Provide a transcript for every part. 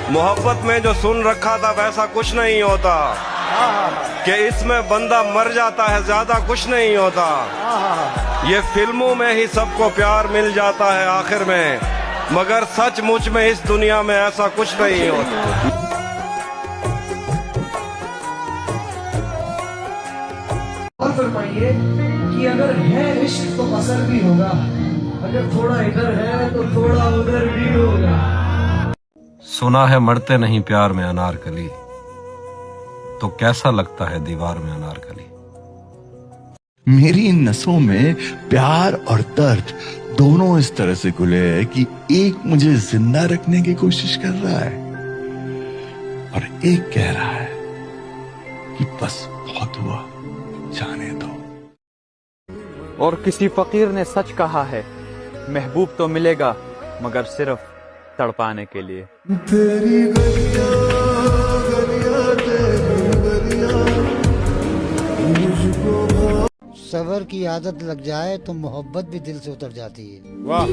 मोहब्बत में जो सुन रखा था वैसा कुछ नहीं होता, कि इसमें बंदा मर जाता है ज्यादा कुछ नहीं होता। ये फिल्मों में ही सबको प्यार मिल जाता है आखिर में, मगर सचमुच में इस दुनिया में ऐसा कुछ नहीं होता। और फरमाइए कि अगर है इश्क तो असर भी होगा, अगर थोड़ा इधर है तो थोड़ा उधर भी होगा। सुना है मरते नहीं प्यार में अनारकली, तो कैसा लगता है दीवार में अनारकली। मेरी इन नसों में प्यार और दर्द दोनों इस तरह से घुले हैं कि एक मुझे जिंदा रखने की कोशिश कर रहा है और एक कह रहा है कि बस बहुत हुआ, जाने दो। और किसी फकीर ने सच कहा है, महबूब तो मिलेगा मगर सिर्फ तड़पाने के लिए। तेरी गलियां गलियां तेरी गलियां मुझको। सबर की आदत लग जाए तो मोहब्बत भी दिल से उतर जाती है। वाह।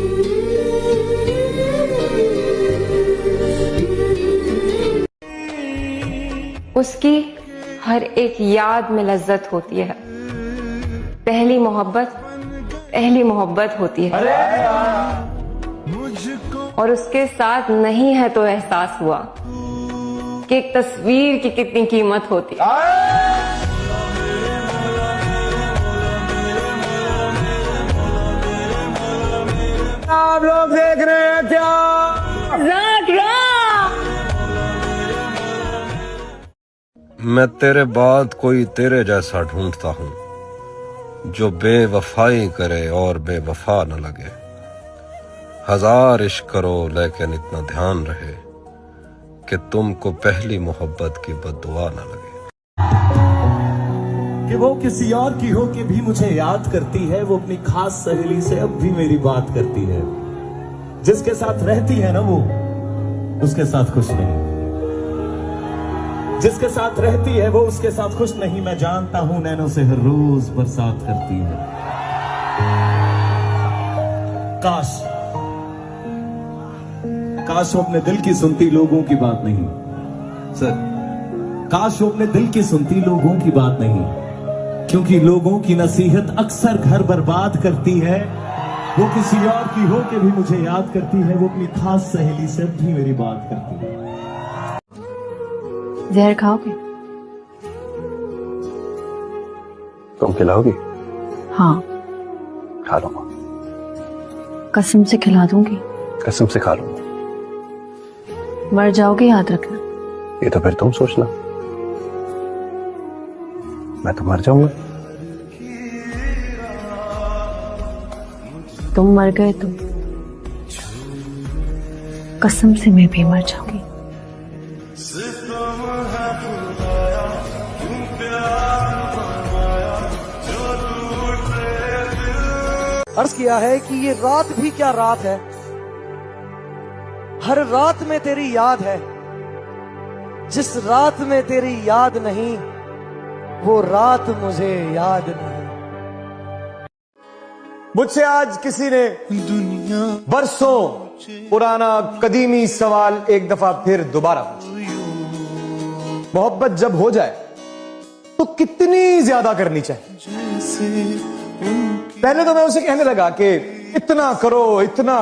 उसकी हर एक याद में लज्जत होती है। पहली मोहब्बत होती है, और उसके साथ नहीं है तो एहसास हुआ कि एक तस्वीर की कितनी कीमत होती है। आप लोग देख रहे हैं क्या? मैं तेरे बाद कोई तेरे जैसा ढूंढता हूँ, जो बेवफाई करे और बेवफा न लगे। हजार इश्क करो लेकिन इतना ध्यान रहे कि तुमको पहली मोहब्बत की बद्दुआ न लगे। कि वो किसी और की हो के भी मुझे याद करती है, वो अपनी खास सहेली से अब भी मेरी बात करती है। जिसके साथ रहती है ना वो उसके साथ खुश नहीं, जिसके साथ रहती है वो उसके साथ खुश नहीं। मैं जानता हूं नैनों से हर रोज बरसात करती है। काश वो अपने दिल की सुनती लोगों की बात नहीं सर, काश वो अपने दिल की सुनती लोगों की बात नहीं, क्योंकि लोगों की नसीहत अक्सर घर बर्बाद करती है। वो किसी और की हो के भी मुझे याद करती है, वो अपनी खास सहेली से भी मेरी बात करती है। जहर खाओगे? तुम खिलाओगी? हाँ। खा लूंगा। कसम से खिला दूंगी। कसम से खा लूंगा। मर जाओगे याद रखना। ये तो फिर तुम सोचना, मैं तो मर जाऊंगा। तुम मर गए तो कसम से मैं भी मर जाऊंगी। अर्ज किया है कि ये रात भी क्या रात है, हर रात में तेरी याद है। जिस रात में तेरी याद नहीं वो रात मुझे याद नहीं। मुझसे आज किसी ने बरसों पुराना कदीमी सवाल एक दफा फिर दोबारा पूछा, मोहब्बत जब हो जाए तो कितनी ज्यादा करनी चाहिए। पहले तो मैं उसे कहने लगा कि इतना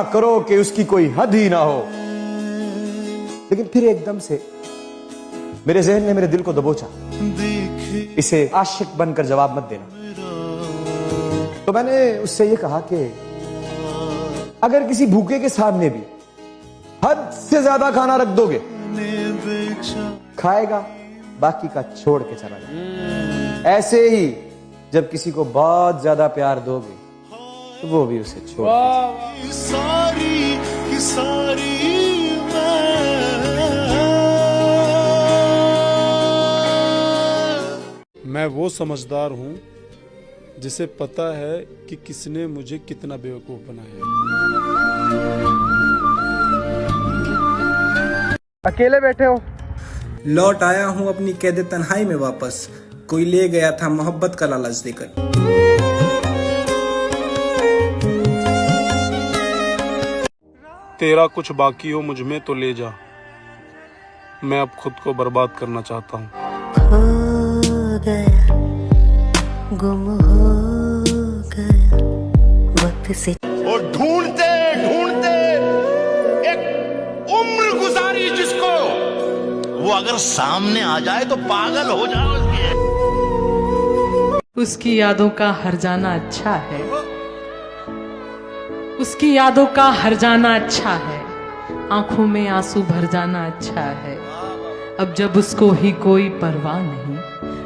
करो कि उसकी कोई हद ही ना हो, लेकिन फिर एकदम से मेरे जहन ने मेरे दिल को दबोचा, इसे आशिक बनकर जवाब मत देना। तो मैंने उससे ये कहा कि अगर किसी भूखे के सामने भी हद से ज्यादा खाना रख दोगे, खाएगा, बाकी का छोड़ के चला जाएगा। ऐसे ही जब किसी को बहुत ज्यादा प्यार दोगे तो वो भी उसे छोड़ के सारी मैं वो समझदार हूँ जिसे पता है कि किसने मुझे कितना बेवकूफ बनाया। अकेले बैठे हो? लौट आया हूँ अपनी कैद तन्हाई में वापस, कोई ले गया था मोहब्बत का लालच देकर। तेरा कुछ बाकी हो मुझ में तो ले जा, मैं अब खुद को बर्बाद करना चाहता हूँ। खो गया, गुम हो गया वक्त से। और ढूंढते ढूंढते एक उम्र गुजारी जिसको, वो अगर सामने आ जाए तो पागल हो जाओ। उसकी यादों का हर जाना अच्छा है, उसकी यादों का हर जाना अच्छा है, आंखों में आंसू भर जाना अच्छा है। अब जब उसको ही कोई परवाह नहीं,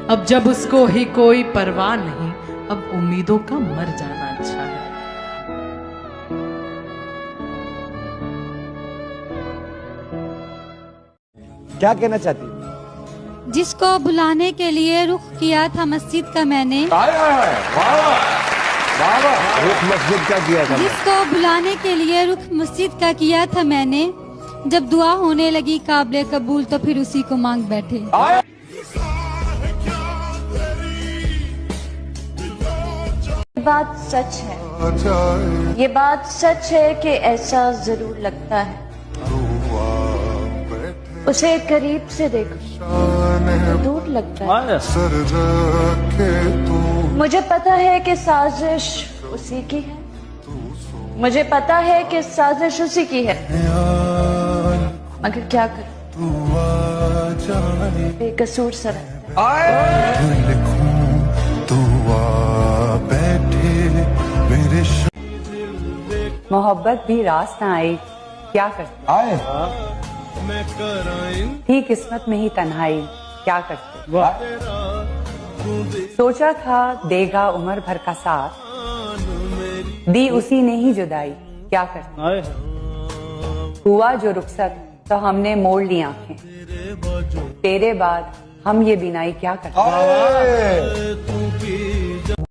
अब जब उसको ही कोई परवाह नहीं, अब उम्मीदों का मर जाना अच्छा है। क्या कहना चाहती है? जिसको बुलाने के लिए रुख किया था मस्जिद का मैंने, रुख मस्जिद का किया था। जिसको बुलाने के लिए रुख मस्जिद का किया था मैंने, जब दुआ होने लगी काबिले कबूल तो फिर उसी को मांग बैठे। बात सच है, ये बात सच है कि ऐसा जरूर लगता है, उसे करीब से देखो दूर लगता है। मुझे पता है कि साजिश उसी की है, मुझे पता है कि साजिश उसी की है, मगर क्या करूं, बेकसूर सा रहता है। मोहब्बत भी रास ना आई, क्या करते आए थी किस्मत में ही तन्हाई, क्या करते। सोचा था देगा उम्र भर का साथ, दी उसी ने ही जुदाई, क्या करते। हुआ जो रुखसत तो हमने मोड़ ली आंखें, तेरे बाद हम ये बिनाई क्या करते।